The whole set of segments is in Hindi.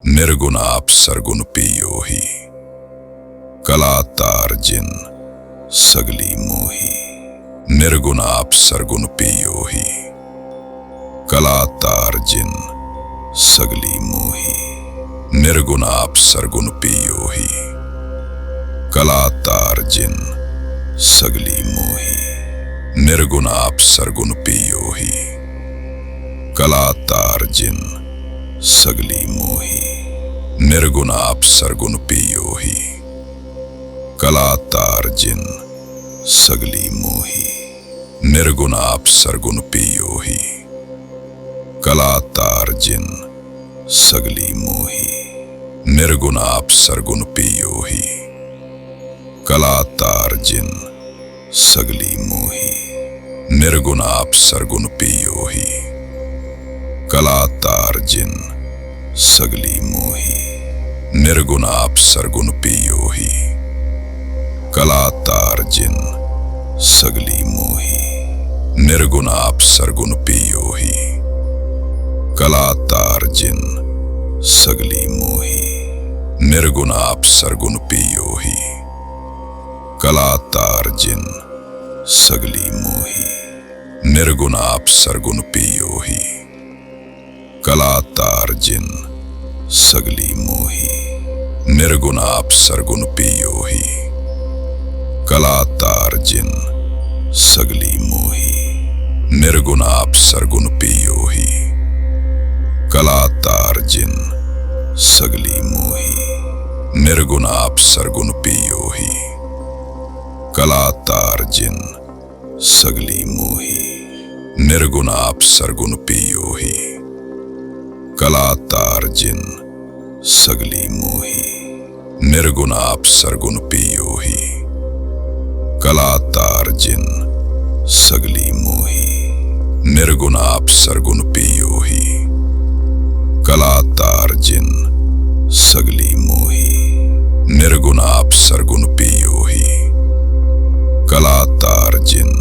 निर्गुण आप सरगुण पियो ही। कला तार जिन सगली मोही, निर्गुण आप सरगुण पियो ही। कला तार जिन सगली मोही, निर्गुण आप सरगुण पियो ही। कला तार जिन सगली मोही, निर्गुण आप सरगुण पियो ही। कला तार जिन सगली मोही, निर्गुण आप सरगुण पियो ही। कला तार जिन सगली मोही, निर्गुण आप सरगुण पियो ही। कला तार जिन सगली मोही, निर्गुण आप सरगुण पियो ही। कला तार जिन सगली मोही, निर्गुण आप सरगुण पियो ही। कला तार जिन सगली मोही, निर्गुण आप सरगुण पियो ही। कला तार जिन सगली मोही, निर्गुण आप सरगुण पियो ही। कला तार जिन सगली मोही, निर्गुण आप सरगुण पियो ही। कला तार जिन सगली मोही, निर्गुण आप सरगुण पियो ही। कला तार जिन सगली मोही, निर्गुण आप सरगुण पियो ही। कला तार जिन सगली मोही, निर्गुण आप सरगुण पियो ही। कला तार जिन सगली मोही, निर्गुण आप सरगुण पियो ही। कला तार जिन सगली मोही, निर्गुण आप सरगुण पियो ही। कला तार जिन सगली मोही, निर्गुण आप सरगुण पियो ही। कला तार जिन सगली मोही, निर्गुण आप सरगुण पियो ही। कला तार जिन सगली मोही, निर्गुण आप सरगुण पियो ही। कला तार जिन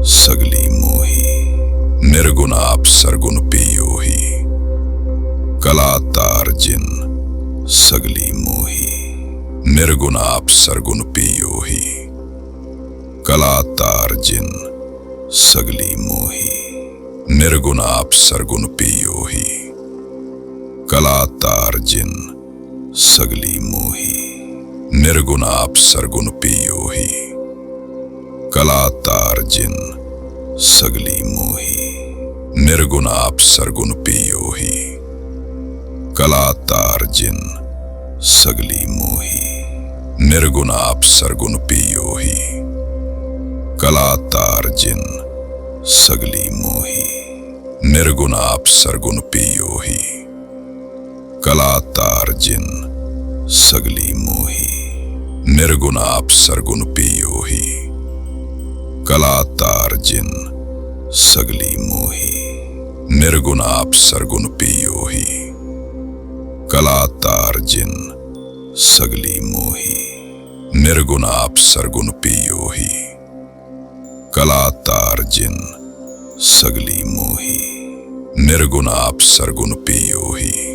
सगली मोही, निर्गुण आप सरगुण पियो ही। कला तार जिन सगली मोही, निर्गुण आप सरगुण पियो ही। कला तार जिन सगली मोही, निर्गुण आप सरगुण पियो ही। कला तार जिन सगली मोही, निर्गुण आप सरगुण पियो ही। कला तार जिन सगली मोही, निर्गुण आप सरगुण पियो ही। कला तार जिन सगली मोही, निर्गुण आप सरगुण पियो ही। कला तार जिन सगली मोही, निर्गुण आप सरगुण पियो ही। कला तार जिन सगली मोही, निर्गुण आप सरगुण पियो ही। कला तार जिन सगली मोही, निर्गुण आप सरगुण पियो ही। कला तार जिन सगली मोही, निर्गुण आप सरगुण पियो ही।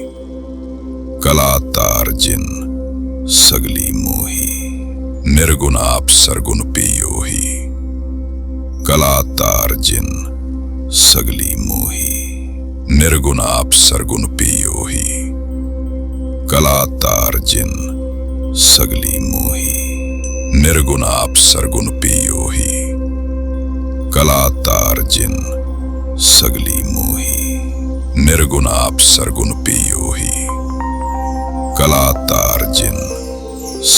कला तार जिन सगली मोही, निर्गुण आप सरगुण पियो ही। कला तार जिन सगली मोही, निर्गुण आप सरगुण पियो ही। कला तार जिन सगली मोही, निर्गुण आप सरगुण पियो ही। कला तार जिन सगली मोही, निर्गुण आप सरगुण पियो ही। कला तार जिन सगली मोही, निर्गुण आप सरगुण पियो ही। कला तार जिन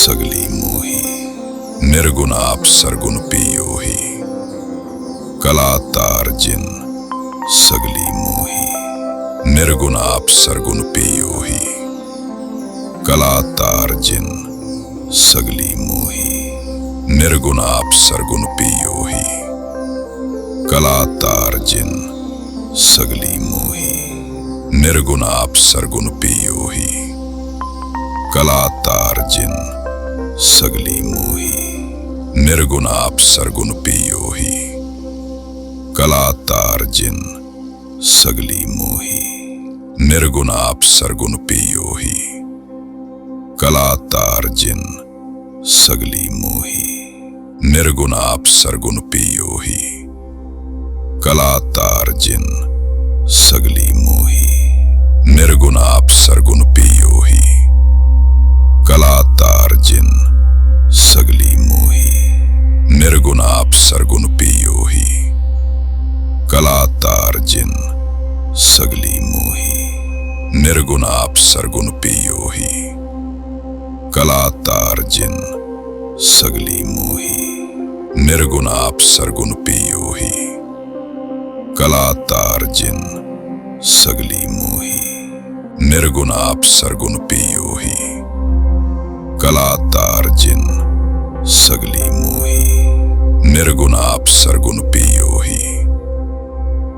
सगली मोही, निर्गुण आप सरगुण पियो ही। कला तार जिन सगली मोही, निर्गुण आप सरगुण पियो ही। कला तार जिन सगली मोही, निर्गुण आप सरगुण पियो ही। कला तार जिन सगली मोही, निर्गुण आप सरगुण पियो ही। कला तार जिन सगली मोही, निर्गुण आप सरगुण पियो ही। कला तार जिन सगली मोही, निर्गुण आप सरगुण पियो ही। कलातार जिन सगली मोही, निर्गुण आप सरगुण पियो ही। कलातार जिन सगली मोही, निर्गुण आप सरगुण पियो ही। कलातार जिन सगली मोही, निर्गुण आप सरगुण पियो ही। कलातार जिन सगली मोही, निर्गुण आप सरगुण पियो ही। कलातार जिन सगली मोही, निर्गुण आप सरगुण पियो ही। कलातार जिन सगली मोही, निर्गुण आप सरगुण पियो ही। कलातार जिन सगली मोही, निर्गुण आप सरगुण पियो ही।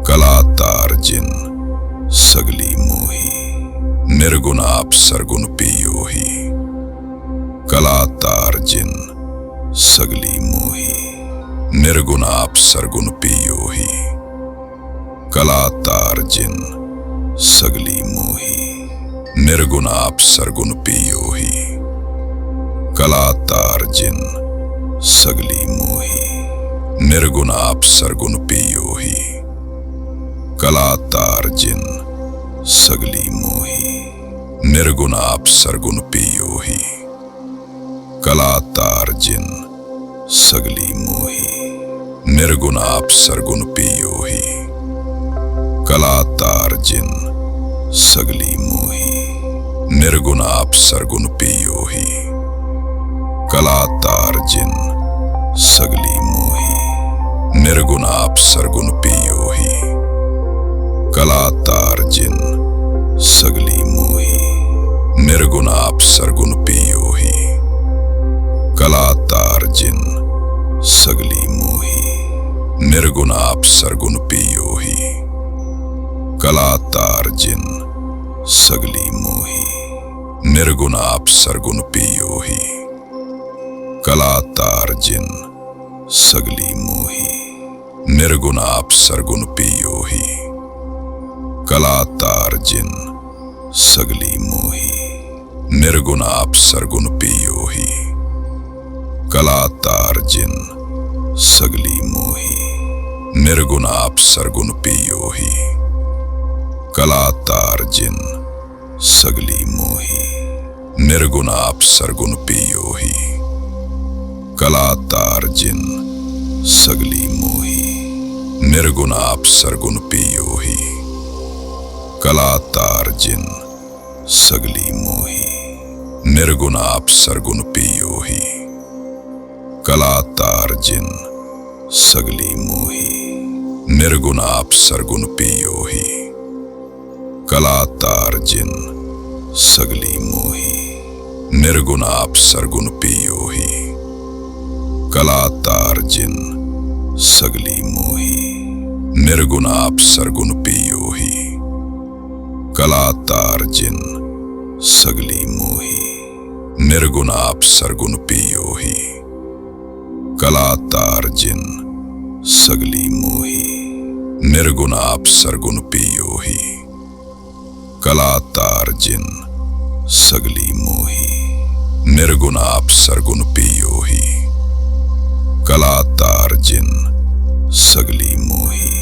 कलातार जिन सगली मोही, निर्गुण आप सरगुण पियो ही। कलातार जिन सगली मोही, निर्गुण आप सरगुण पियो ही। कलातार जिन सगली मोही, निर्गुण आप सरगुण पियो ही। कलातार जिन सगली मोही, निर्गुण आप सरगुण पियो ही। कलातार जिन सगली मोही, निर्गुण आप सरगुण पियो ही। कलातार जिन सगली मोही, निर्गुण आप सरगुण पियो ही। कलातार जिन सगली मोही, निर्गुण आप सरगुण पियो ही। कलातार जिन सगली मोही, निर्गुण आप सरगुण पियो ही। कलातार जिन सगली मोही, निर्गुण आप सरगुण पियो ही। कलातार जिन सगली मोही, निर्गुण आप सरगुण पियो ही। कलातार जिन सगली मोही, निर्गुण आप सरगुण पियो ही। कलातार जिन सगली मोही, निर्गुण आप सरगुण पियो ही। कलातार जिन सगली मोही, निर्गुण आप सरगुण पियो ही। कलातार जिन सगली मोही, निर्गुण आप सरगुण पियो ही। कलातार जिन सगली मोही, निर्गुण आप सरगुण पियो ही। कलातार जिन सगली मोही, निर्गुण आप सरगुण पियो ही। कलातार जिन सगली मोही, निर्गुण आप सरगुण पियो ही। कलातार जिन सगली मोही, निर्गुण आप सरगुण पियो ही। कलातार जिन सगली मोही, निर्गुण आप सरगुण पियो ही। कलातार जिन सगली मोही, निर्गुण आप सरगुण पियो ही। कलातार जिन सगली मोही, निर्गुण आप सरगुण पियो ही। कलातार जिन सगली मोही, निर्गुण आप सरगुण पियो ही। कलातार जिन सगली मोही, निर्गुण आप सरगुण पियो ही। कलातार जिन सगली मोही,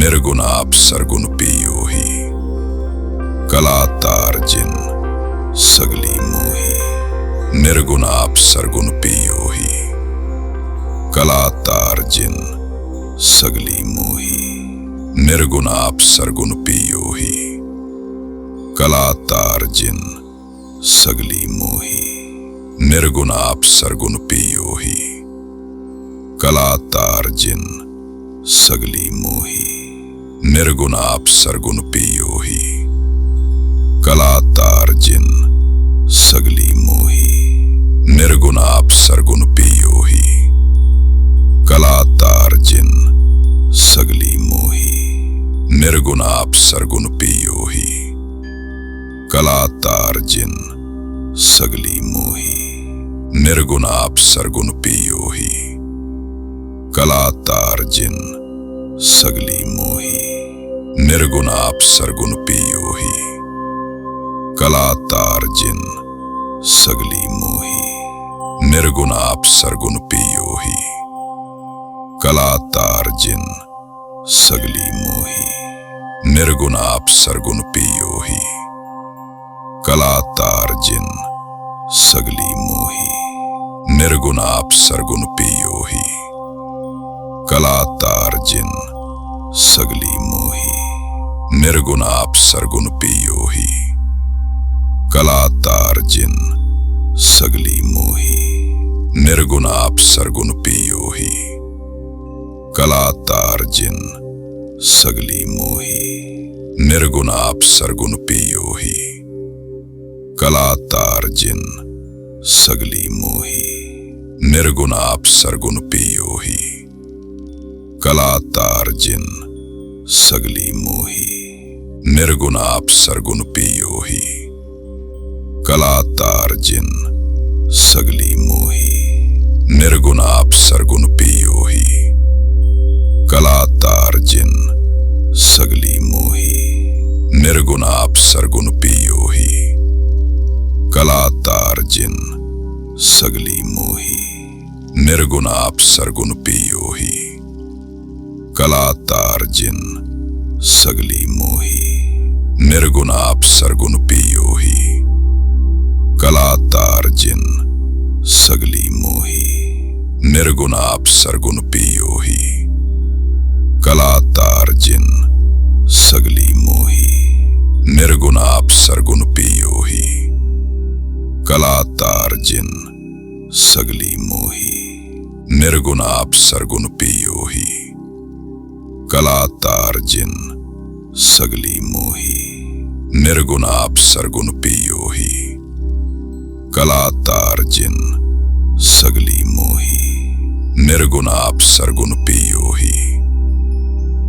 निर्गुण आप सरगुण पियो ही। कलातार जिन सगली मोही, निर्गुण आप सरगुण पियो ही। कलातार जिन सगली मोही, निर्गुण आप सरगुण पियो ही। कलातार जिन सगली मोही, निर्गुण आप सरगुण पियो ही। कलातार जिन सगली मोही, निर्गुण आप सरगुण पियो ही। कलातार जिन सगली मोही, निर्गुण आप सरगुण पियो ही। कलातार जिन सगली मोही, निर्गुण आप सरगुण पियो ही। कलातार जिन सगली मोही, निर्गुण आप सरगुण पियो ही। कलातार जिन सगली मोही, निर्गुण आप सरगुण पियो ही। कलातार जिन सगली मोही निर्गुण आप सरगुण पियोही। कला तार जिन सगली मोही निर्गुण आप सरगुण पियोही। कला तार जिन सगली मोही निर्गुण आप सरगुण पियोही। कला तार जिन सगली मोही निर्गुण आप सरगुण पियोही। कला तार जिन सगली मोही निर्गुण आप सरगुण पियोही। कला तार जिन सगली मोही निर्गुण आप सरगुण पियोही। कला तार जिन सगली मोही निर्गुण आप सरगुण पियोही। कला तार जिन सगली मोही निर्गुण आप सरगुण पियोही। कला तार जिन सगली मोही निर्गुण आप सरगुण पियोही। कला तार जिन सगली मोही निर्गुण आप सरगुण पियोही। कला तार जिन सगली मोही निर्गुण आप सरगुण पियोही। कला तार जिन सगली मोही निर्गुण आप सरगुण पियोही। कला तार जिन सगली मोही निर्गुण आप सरगुण पियोही। कला तार जिन सगली मोही निर्गुण आप सरगुण पियोही। कला तार जिन सगली मोही निर्गुण आप सरगुण पियोही। कला तार जिन सगली मोही निर्गुण आप सरगुण पियोही।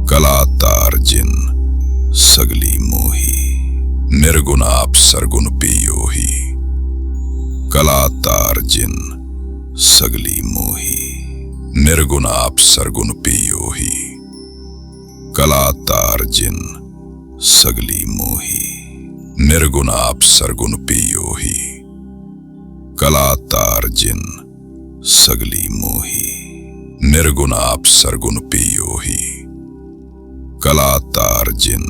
कला तार जिन सगली मोही निर्गुण आप सरगुण पियोही। कला तार जिन सगली मोही निर्गुण आप सरगुण पियोही। कला तार जिन सगली मोही निर्गुण आप सरगुण पियोही। कला तार जिन सगली मोही निर्गुण आप सरगुण पियोही। कला तार जिन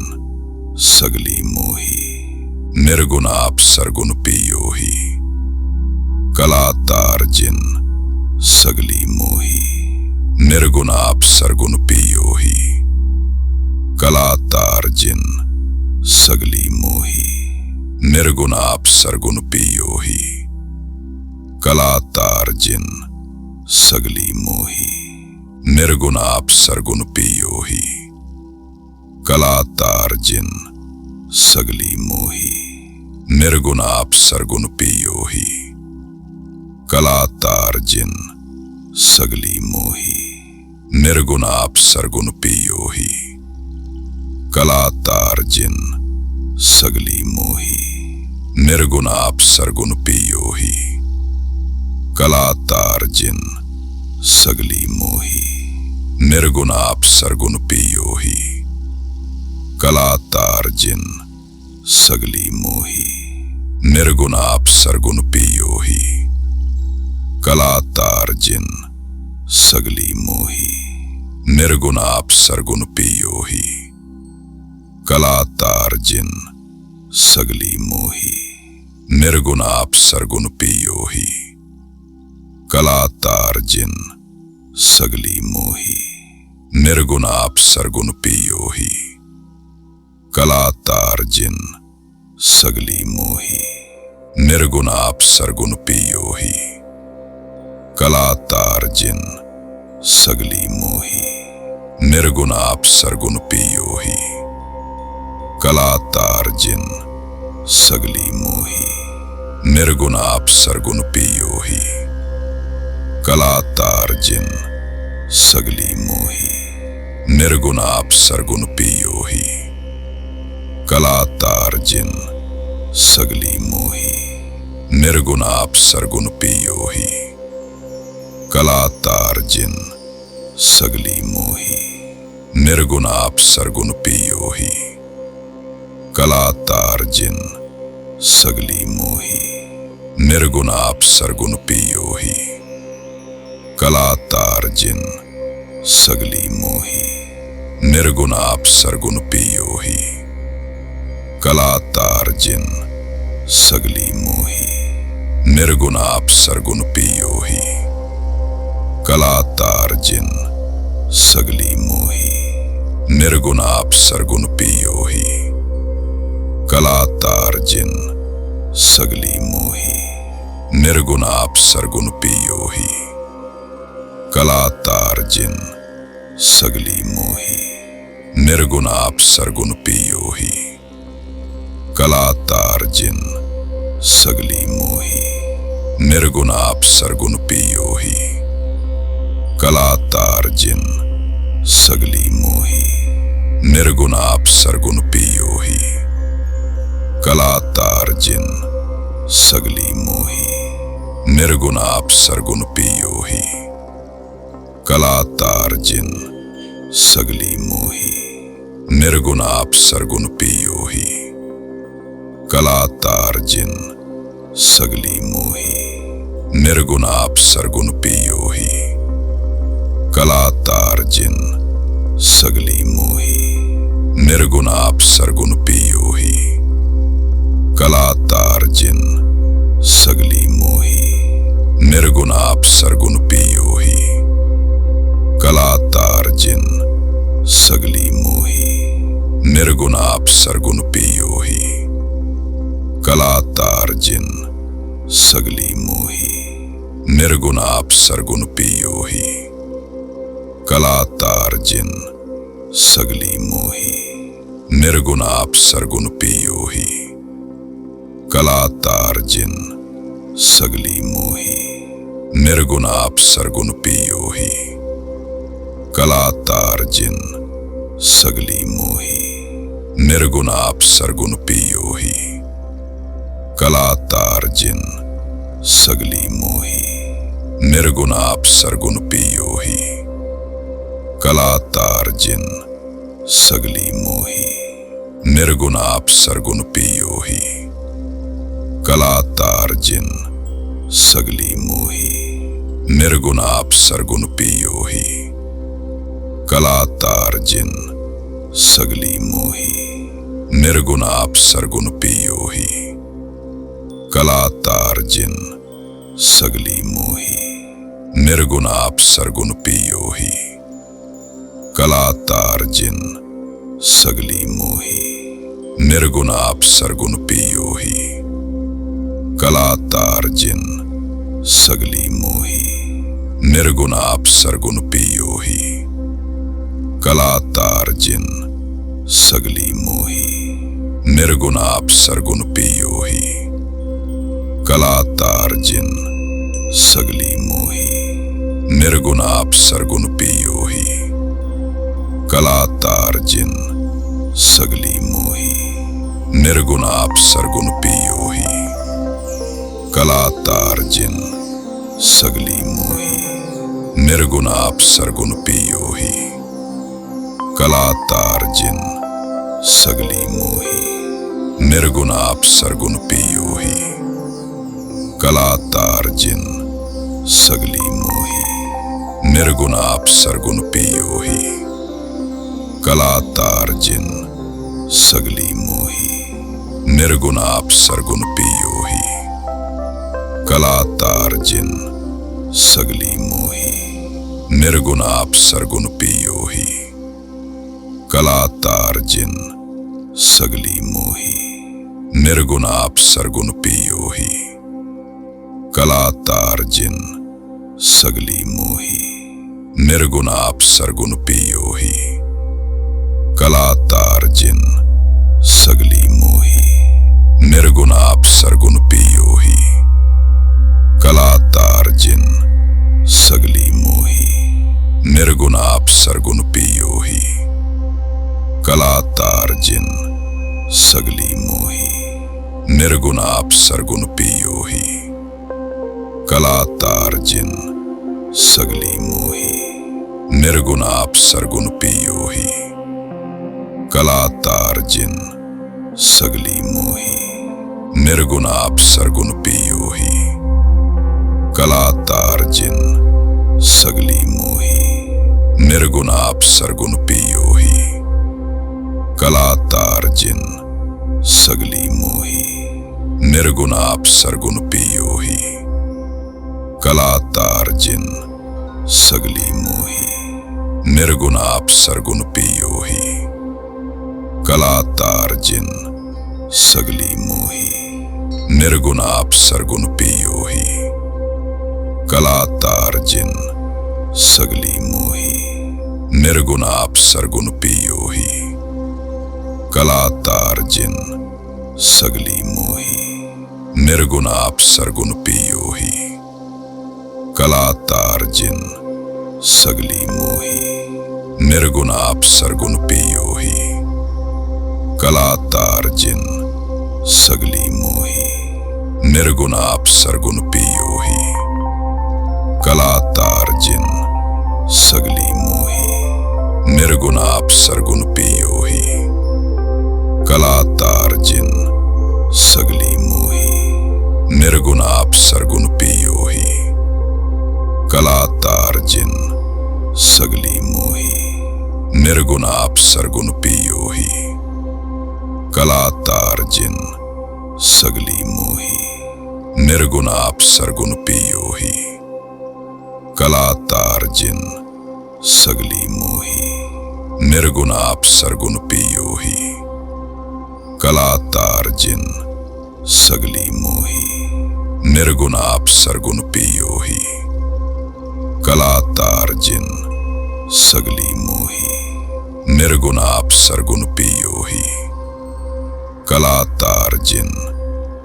सगली मोही निर्गुण आप सरगुण पियोही। कला तार जिन सगली मोही निर्गुण आप सरगुण पियोही। कला तार जिन सगली मोही निर्गुण आप सरगुण पियोही। कला तार जिन सगली मोही निर्गुण आप सरगुण पियोही। कला तार जिन सगली मोही निर्गुण आप सरगुण पियोही। कला तार जिन सगली मोही निर्गुण आप सरगुण पियोही। कला तार जिन सगली मोही निर्गुण आप सरगुण पियोही। कला तार जिन सगली मोही निर्गुण आप सरगुण पियोही। कला तार जिन सगली मोही निर्गुण आप सरगुण पियोही। कला तार जिन सगली मोही निर्गुण आप सरगुण पियोही। कला तार जिन सगली मोही निर्गुण आप सरगुण पियोही। कला तार जिन सगली मोही निर्गुण आप सरगुण पियोही। कला तार जिन सगली मोही निर्गुण आप सरगुण पियोही। कला तार जिन सगली मोही निर्गुण आप सरगुण पियोही। कला तार जिन सगली मोही निर्गुण आप सरगुण पियोही। कला तार जिन सगली मोही निर्गुण आप सरगुण पियोही। कला तार जिन सगली मोही निर्गुण आप सरगुण पियोही। कला तार जिन सगली मोही निर्गुण आप सरगुण पियोही। कला तार जिन सगली मोही निर्गुण आप सरगुण पियोही। कला तार जिन सगली मोही निर्गुण आप सरगुण पियो ही। कला तार जिन सगली मोही, निर्गुण आप सरगुण पियो ही। कला तार जिन सगली मोही, निर्गुण आप सरगुण पियो ही। कला तार जिन सगली मोही, निर्गुण आप सरगुण पियो ही। कला तार जिन सगली मोही, निर्गुण आप सरगुण पियो ही। कला तार जिन सगली मोही, निर्गुण आप सरगुण पियो ही। कला तार जिन सगली मोही, निर्गुण आप सरगुण पियो ही। कला तार जिन सगली मोही, निर्गुण आप सरगुण पियो ही। कला तार जिन सगली मोही, निर्गुण आप सरगुण पियो ही। कला तार जिन सगली मोही, निर्गुण आप सरगुण पियो ही। कला तार जिन सगली मोही, निर्गुण आप सरगुण पियो ही। कला तार जिन सगली मोही, निर्गुण आप सरगुण पियो ही। कला तार जिन सगली मोही, निर्गुण आप सरगुण पियो ही। कला तार जिन सगली मोही, निर्गुण आप सरगुण पियो ही। कला तार जिन सगली मोही, निर्गुण आप सरगुण पियो ही। कला तार जिन सगली मोही, निर्गुण आप सरगुण पियो ही। कला तार जिन सगली मोही, निर्गुण आप सरगुण पियो ही। कला तार जिन सगली मोही, निर्गुण आप सरगुण पियो ही। कला तार जिन सगली मोही, निर्गुण आप सरगुण पियो ही। कला तार जिन सगली मोही, निर्गुण आप सरगुण पियो ही। कला तार जिन सगली मोही, निर्गुण आप सरगुण पियो ही। कला तार जिन सगली मोही, निर्गुण आप सरगुण पियो ही। कला तार जिन सगली मोही, निर्गुण आप सरगुण पियो ही। कला तार जिन सगली मोही, निर्गुण आप सरगुण पियो ही। कला तार जिन सगली मोही, निर्गुण आप सरगुण पियो ही। कला तार जिन सगली मोही, निर्गुण आप सरगुण पियो ही। कला तार जिन सगली मोही, निर्गुण आप सरगुण पियो ही। कला तार जिन सगली मोही, निर्गुण आप सरगुण पियो ही। कला तार जिन सगली मोही, निर्गुण आप सरगुण पियो ही। कला तार जिन सगली मोही, निर्गुण आप सरगुण पियो ही। कला तार जिन सगली मोही, निर्गुण आप सरगुण पियो ही। कला तार जिन सगली मोही, निर्गुण आप सरगुण पियो ही। कला तार जिन सगली मोही, निर्गुण आप सरगुण पियो ही। कला तार जिन सगली मोही, निर्गुण आप सरगुण पियो ही। कला तार जिन सगली मोही, निर्गुण आप सरगुण पियो ही। कला तार जिन सगली मोही, निर्गुण आप सरगुण पियो ही। कला तार जिन सगली मोही, निर्गुण आप सरगुण पियो ही। कला तार जिन सगली मोही, निर्गुण आप सरगुण पियो ही। कला तार जिन सगली मोही, निर्गुण आप सरगुण पियो ही। कला तार जिन सगली मोही, निर्गुण आप सरगुण पियो ही। कलातार जिन सगली मोही, निर्गुण आप सरगुण पियो ही। कलातार जिन सगली मोही, निर्गुण आप सरगुण पियो ही। कलातार जिन सगली मोही, निर्गुण आप सरगुण पियो ही। कलातार जिन सगली मोही, निर्गुण आप सरगुण पियो ही। कलातार जिन सगली मोही, निर्गुण आप सरगुण पियो ही। कलातार जिन सगली मोही, निर्गुण आप सरगुण पियो ही। कलातार जिन सगली मोही, निर्गुण आप सरगुण पियो ही। कलातार जिन सगली मोही, निर्गुण आप सरगुण पियो ही। कलातार जिन सगली मोही, निर्गुण आप सरगुण पियो ही। कलातार जिन सगली मोही, निर्गुण आप सरगुण पियो ही। कलातार जिन सगली मोही, निर्गुण आप सरगुण पियो ही। कलातार जिन सगली मोही, निर्गुण आप सरगुण पियो ही। कलातार जिन सगली मोही, निर्गुण आप सरगुण पियो ही। कलातार जिन सगली मोही, निर्गुण आप सरगुण पियो ही। कलातार जिन सगली मोही, निर्गुण आप सरगुण पियो ही। कलातार जिन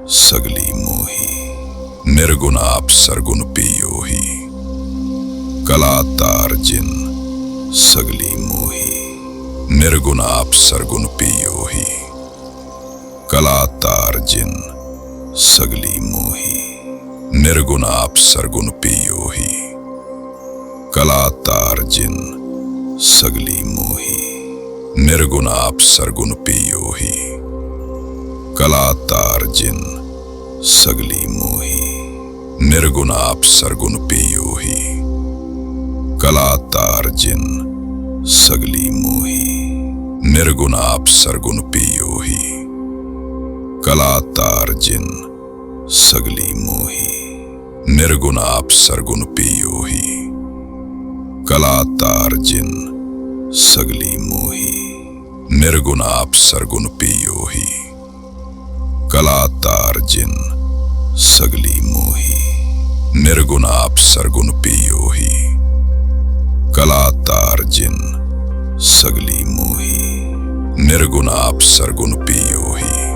सगली मोही, निर्गुण आप सरगुण पियो ही। कलातार जिन सगली मोही, निर्गुण आप सरगुण पियो ही। कलातार जिन सगली मोही, निर्गुण आप सरगुण पियो ही। कलातार जिन सगली मोही, निर्गुण आप सरगुण पियो ही। कलातार जिन सगली मोही, निर्गुण आप सरगुण पियो ही। कलातार जिन सगली मोही, निर्गुण आप सरगुण पियो ही। कलातार जिन सगली मोही, निर्गुण आप सरगुण पियो ही। कलातार जिन सगली मोही, निर्गुण आप सरगुण पियो ही। कलातार जिन सगली मोही, निर्गुण आप सरगुण पियो ही। कलातार जिन सगली मोही, निर्गुण आप सरगुण पियो ही।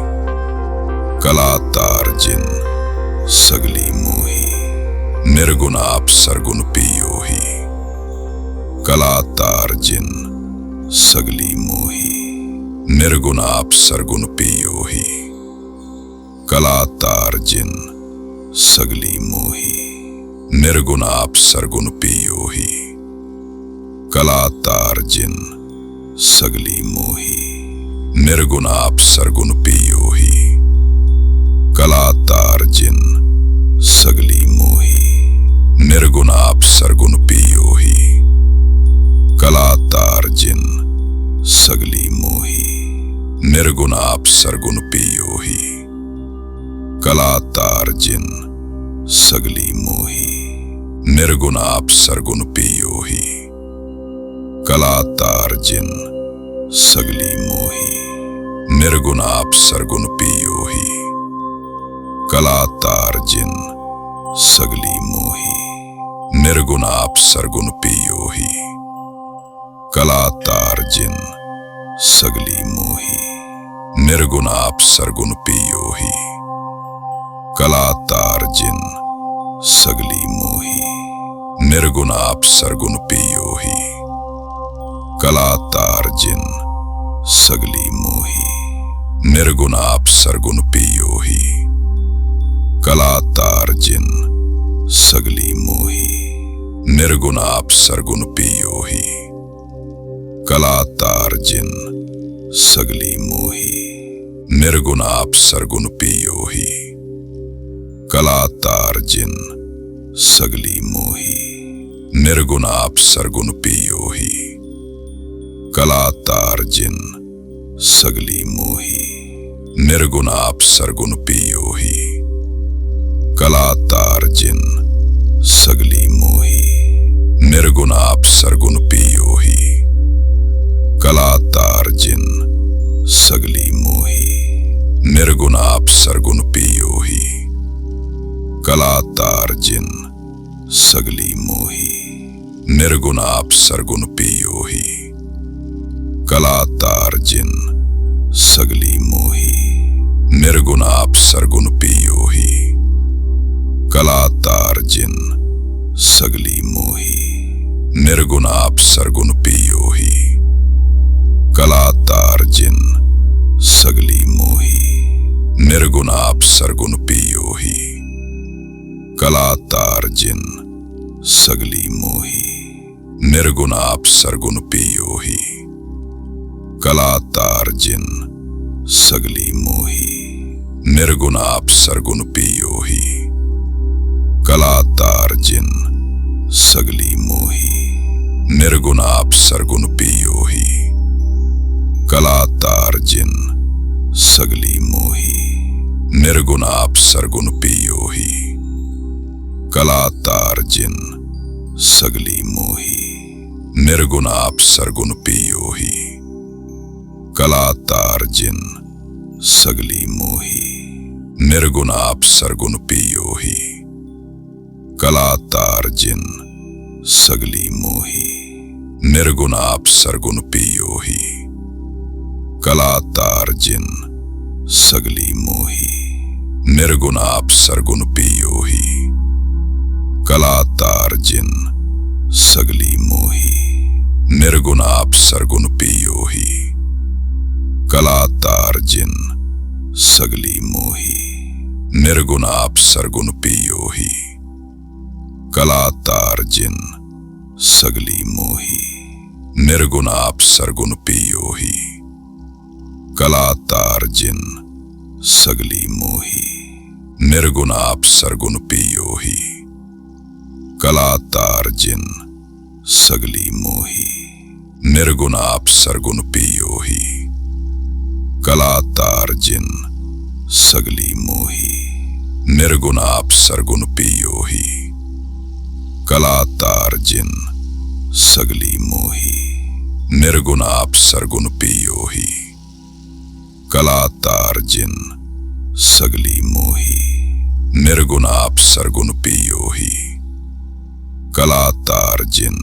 कलातार जिन सगली मोही, निर्गुण आप सरगुण पियो ही। कलातार जिन सगली मोही, निर्गुण आप सरगुण पियो ही। कलातार जिन सगली मोही, निर्गुण आप सरगुण पियो ही। कलातार जिन सगली मोही, निर्गुण आप सरगुण पियो ही। कलातार जिन सगली मोही, निर्गुण आप सरगुण पियो ही। कलातार जिन सगली मोही, निर्गुण आप सरगुण पियो ही। कलातार जिन सगली मोही, निर्गुण आप सरगुण पियो ही। कलातार जिन सगली मोही, निर्गुण आप सरगुण पियो ही। कलातार जिन सगली मोही, निर्गुण आप सरगुण पियो ही। कलातार जिन सगली मोही, निर्गुण आप सरगुण पियो ही। कलातार जिन सगली मोही, निर्गुण आप सरगुण पियो ही। कलातार जिन सगली मोही, निर्गुण आप सरगुण पियो ही। कलातार जिन सगली मोही, निर्गुण आप सरगुण पियो ही। कलातार जिन सगली मोही, निर्गुण आप सरगुण पियो ही। कला तार जिन सगली मोही, निर्गुण आप सरगुण पियो ही। कला तार जिन सगली मोही, निर्गुण आप सरगुण पियो ही। कला तार जिन सगली मोही, निर्गुण आप सरगुण पियो ही। कला तार जिन सगली मोही, निर्गुण आप सरगुण पियो ही। कला तार जिन सगली मोही, निर्गुण आप सरगुण पियो ही। कला तार जिन सगली मोही, निर्गुण आप सरगुण पियो ही। कला तार जिन सगली मोही, निर्गुण आप सरगुण पियो ही। कला तार जिन सगली मोही, निर्गुण आप सरगुण पियो ही। कला तार जिन सगली मोही, निर्गुण आप सरगुण पियो ही। कला तार जिन सगली मोही, निर्गुण आप सरगुण पियो ही। कला तार जिन सगली मोही, निर्गुण आप सरगुण पियो ही। कला तार जिन सगली मोही, निर्गुण आप सरगुण पियो ही। कला तार जिन सगली मोही, निर्गुण आप सरगुण पियो ही। कला तार जिन सगली मोही, निर्गुण आप सरगुण पियो ही। कला तार जिन सगली मोही, निर्गुण आप सरगुण पियो ही। कला तार जिन सगली मोही, निर्गुण आप सरगुण पियो ही। कला तार जिन सगली मोही, निर्गुण आप सरगुण पियो ही। कला तार जिन सगली मोही, निर्गुण आप सरगुण पियो ही। कला तार जिन सगली मोही, निर्गुण आप सरगुण पियो ही। कला तार जिन सगली मोही, निर्गुण आप सरगुण पियो ही। कला तार जिन सगली मोही, निर्गुण आप सरगुण पियो ही। कला तार जिन सगली मोही, निर्गुण आप सरगुण पियो ही। कला तार जिन सगली मोही, निर्गुण आप सरगुण पियो ही। कला तार जिन सगली मोही, निर्गुण आप सरगुण पियो ही। कला तार जिन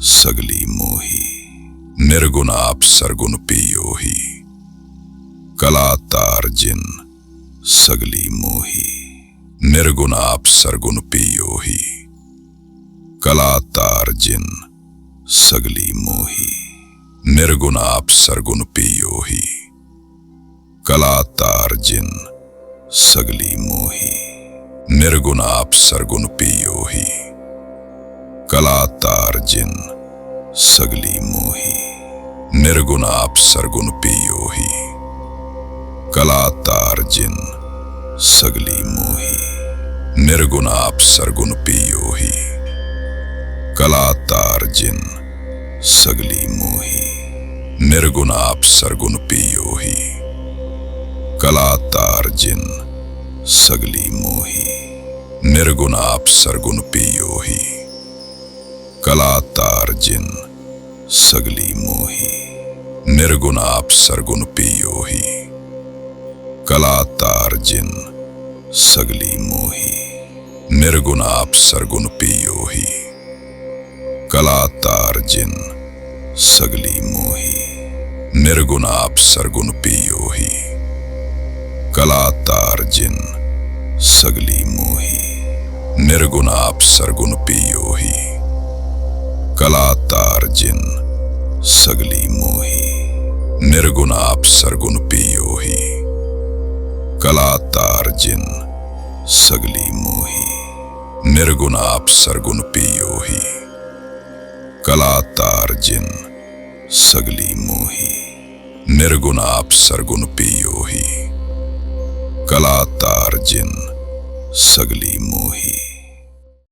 सगली मोही, निर्गुण आप सरगुण पियो ही। कला तार जिन सगली मोही, निर्गुण आप सरगुण पियो ही। कला तार जिन सगली मोही, निर्गुण आप सरगुण पियो ही। कला तार जिन सगली मोही, निर्गुण आप सरगुण पियो ही। कला तार जिन सगली मोही, निर्गुण आप सरगुण पियो ही। कला तार जिन सगली मोही, निर्गुण आप सरगुण पियो ही। कला तार जिन सगली मोही, निर्गुण आप सरगुण पियो ही। कला तार जिन सगली मोही, निर्गुण आप सरगुण पियो ही। कला तार जिन सगली मोही, निर्गुण आप सरगुण पियो ही। कला तार जिन सगली मोही, निर्गुण आप सरगुण पियो ही। कला तार जिन सगली मोही, निर्गुण आप सरगुण पियो ही। कला तार जिन सगली मोही, निर्गुण आप सरगुण पियो ही। कला तार जिन सगली मोही, निर्गुण आप सरगुण पियो ही। कला तार जिन सगली मोही, निर्गुण आप सरगुण पियो ही। कला तार जिन सगली मोही, निर्गुण आप सरगुण पियो ही, कलातार जिन सगली मोही।